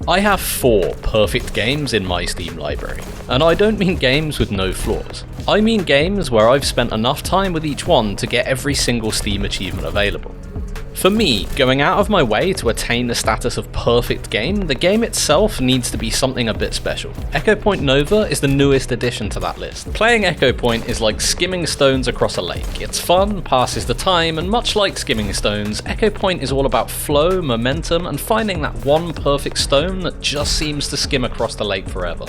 I have 4 perfect games in my Steam library, and I don't mean games with no flaws. I mean games where I've spent enough time with each one to get every single Steam achievement available. For me, going out of my way to attain the status of perfect game, the game itself needs to be something a bit special. Echo Point Nova is the newest addition to that list. Playing Echo Point is like skimming stones across a lake. It's fun, passes the time, and much like skimming stones, Echo Point is all about flow, momentum, and finding that one perfect stone that just seems to skim across the lake forever.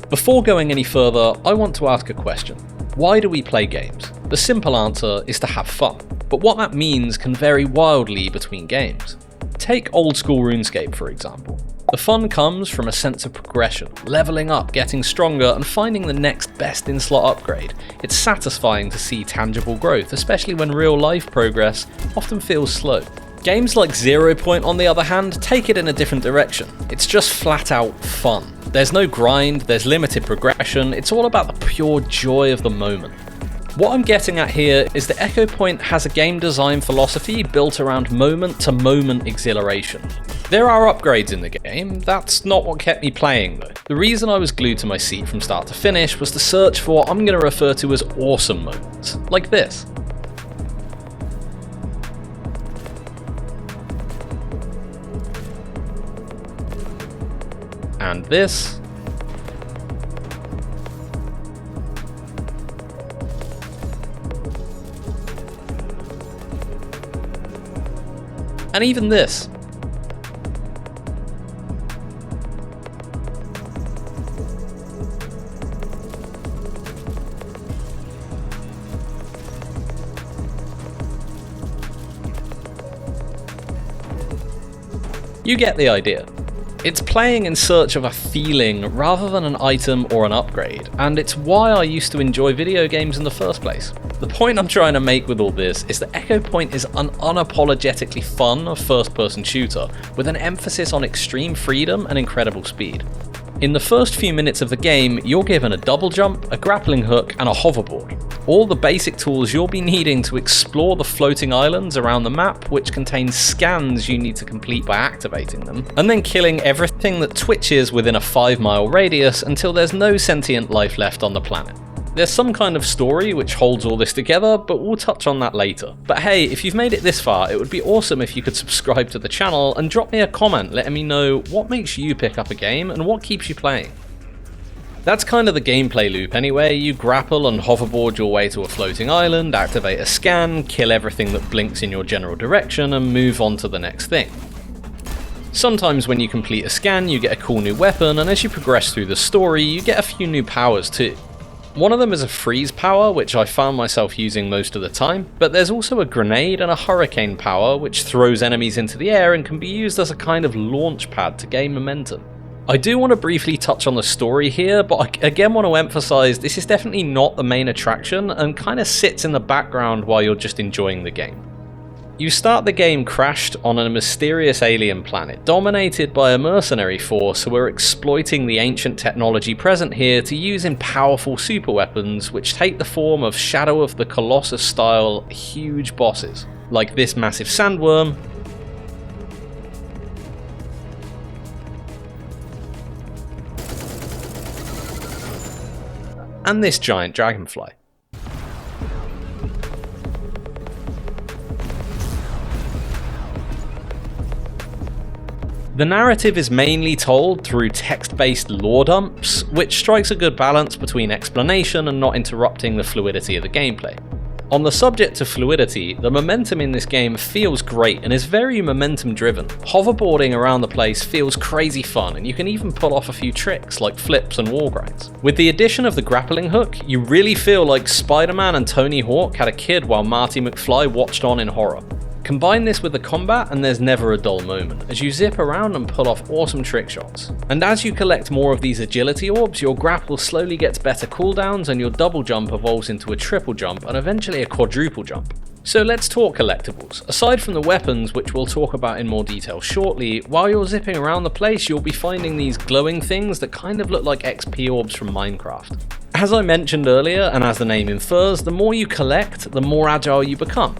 Before going any further, I want to ask a question. Why do we play games? The simple answer is to have fun, but what that means can vary wildly between games. Take old school RuneScape for example. The fun comes from a sense of progression, leveling up, getting stronger, and finding the next best in-slot upgrade. It's satisfying to see tangible growth, especially when real-life progress often feels slow. Games like 0 Point, on the other hand, take it in a different direction. It's just flat out fun. There's no grind, there's limited progression, it's all about the pure joy of the moment. What I'm getting at here is that Echo Point has a game design philosophy built around moment-to-moment exhilaration. There are upgrades in the game, that's not what kept me playing though. The reason I was glued to my seat from start to finish was to search for what I'm going to refer to as awesome moments, like this. And this. And even this. You get the idea. It's playing in search of a feeling rather than an item or an upgrade, and it's why I used to enjoy video games in the first place. The point I'm trying to make with all this is that Echo Point is an unapologetically fun first-person shooter with an emphasis on extreme freedom and incredible speed. In the first few minutes of the game, you're given a double jump, a grappling hook, and a hoverboard. All the basic tools you'll be needing to explore the floating islands around the map, which contain scans you need to complete by activating them, and then killing everything that twitches within a 5-mile radius until there's no sentient life left on the planet. There's some kind of story which holds all this together, but we'll touch on that later. But hey, if you've made it this far, it would be awesome if you could subscribe to the channel and drop me a comment letting me know what makes you pick up a game and what keeps you playing. That's kind of the gameplay loop anyway. You grapple and hoverboard your way to a floating island, activate a scan, kill everything that blinks in your general direction, and move on to the next thing. Sometimes when you complete a scan, you get a cool new weapon, and as you progress through the story, you get a few new powers too. One of them is a freeze power, which I found myself using most of the time, but there's also a grenade and a hurricane power, which throws enemies into the air and can be used as a kind of launch pad to gain momentum. I do want to briefly touch on the story here, but I again want to emphasize this is definitely not the main attraction and kind of sits in the background while you're just enjoying the game. You start the game crashed on a mysterious alien planet, dominated by a mercenary force who are exploiting the ancient technology present here to use in powerful superweapons which take the form of Shadow of the Colossus style huge bosses, like this massive sandworm, and this giant dragonfly. The narrative is mainly told through text-based lore dumps, which strikes a good balance between explanation and not interrupting the fluidity of the gameplay. On the subject of fluidity, the momentum in this game feels great and is very momentum driven. Hoverboarding around the place feels crazy fun, and you can even pull off a few tricks like flips and wall grinds. With the addition of the grappling hook, you really feel like Spider-Man and Tony Hawk had a kid while Marty McFly watched on in horror. Combine this with the combat and there's never a dull moment, as you zip around and pull off awesome trick shots. And as you collect more of these agility orbs, your grapple slowly gets better cooldowns and your double jump evolves into a triple jump and eventually a quadruple jump. So let's talk collectibles. Aside from the weapons, which we'll talk about in more detail shortly, while you're zipping around the place you'll be finding these glowing things that kind of look like XP orbs from Minecraft. As I mentioned earlier, and as the name infers, the more you collect, the more agile you become.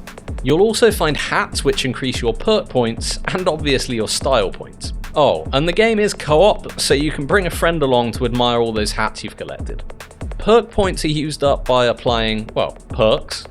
You'll also find hats which increase your perk points, and obviously your style points. Oh, and the game is co-op, so you can bring a friend along to admire all those hats you've collected. Perk points are used up by applying, well, perks.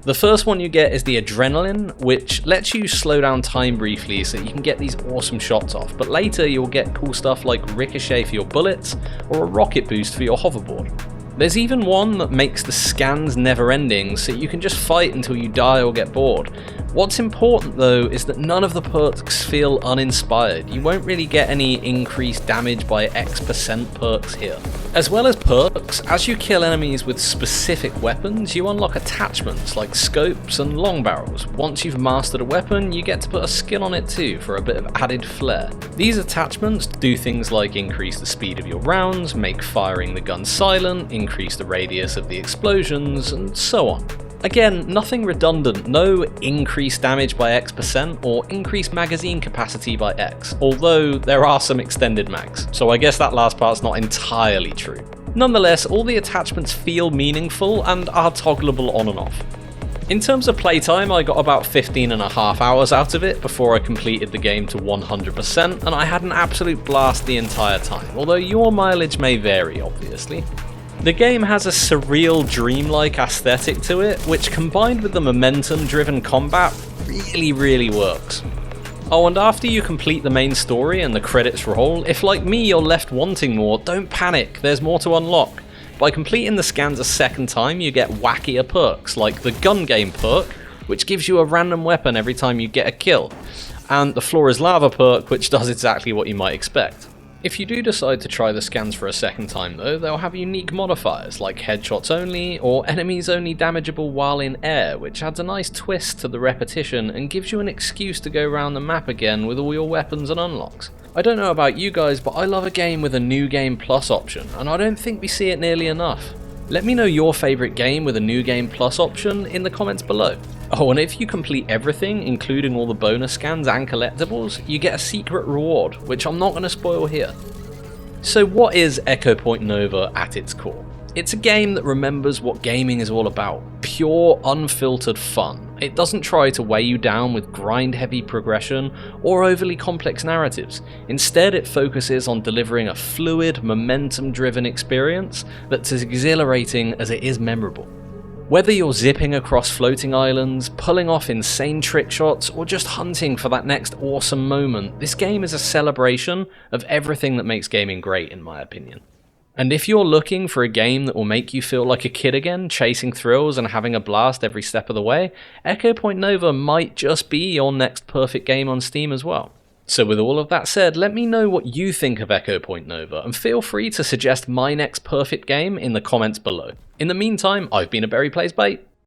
The first one you get is the adrenaline, which lets you slow down time briefly so that you can get these awesome shots off, but later you'll get cool stuff like ricochet for your bullets or a rocket boost for your hoverboard. There's even one that makes the scans never ending, so you can just fight until you die or get bored. What's important though is that none of the perks feel uninspired. You won't really get any increased damage by X% perks here. As well as perks, as you kill enemies with specific weapons, you unlock attachments like scopes and long barrels. Once you've mastered a weapon, you get to put a skin on it too for a bit of added flair. These attachments do things like increase the speed of your rounds, make firing the gun silent, increase the radius of the explosions, and so on. Again, nothing redundant, no increased damage by X% or increased magazine capacity by X, although there are some extended mags, so I guess that last part's not entirely true. Nonetheless, all the attachments feel meaningful and are toggleable on and off. In terms of playtime, I got about 15.5 hours out of it before I completed the game to 100%, and I had an absolute blast the entire time, although your mileage may vary, obviously. The game has a surreal, dreamlike aesthetic to it, which combined with the momentum-driven combat really works. Oh, and after you complete the main story and the credits roll, if like me you're left wanting more, don't panic, there's more to unlock. By completing the scans a second time, you get wackier perks, like the gun game perk, which gives you a random weapon every time you get a kill, and the floor is lava perk, which does exactly what you might expect. If you do decide to try the scans for a second time though, they'll have unique modifiers like headshots only or enemies only damageable while in air, which adds a nice twist to the repetition and gives you an excuse to go around the map again with all your weapons and unlocks. I don't know about you guys, but I love a game with a New Game Plus option, and I don't think we see it nearly enough. Let me know your favourite game with a New Game Plus option in the comments below. Oh, and if you complete everything, including all the bonus scans and collectibles, you get a secret reward, which I'm not going to spoil here. So what is Echo Point Nova at its core? It's a game that remembers what gaming is all about, pure, unfiltered fun. It doesn't try to weigh you down with grind-heavy progression or overly complex narratives. Instead, it focuses on delivering a fluid, momentum-driven experience that's as exhilarating as it is memorable. Whether you're zipping across floating islands, pulling off insane trick shots, or just hunting for that next awesome moment, this game is a celebration of everything that makes gaming great, in my opinion. And if you're looking for a game that will make you feel like a kid again, chasing thrills and having a blast every step of the way, Echo Point Nova might just be your next perfect game on Steam as well. So with all of that said, let me know what you think of Echo Point Nova, and feel free to suggest my next perfect game in the comments below. In the meantime, I've been a Berry Plays Bait.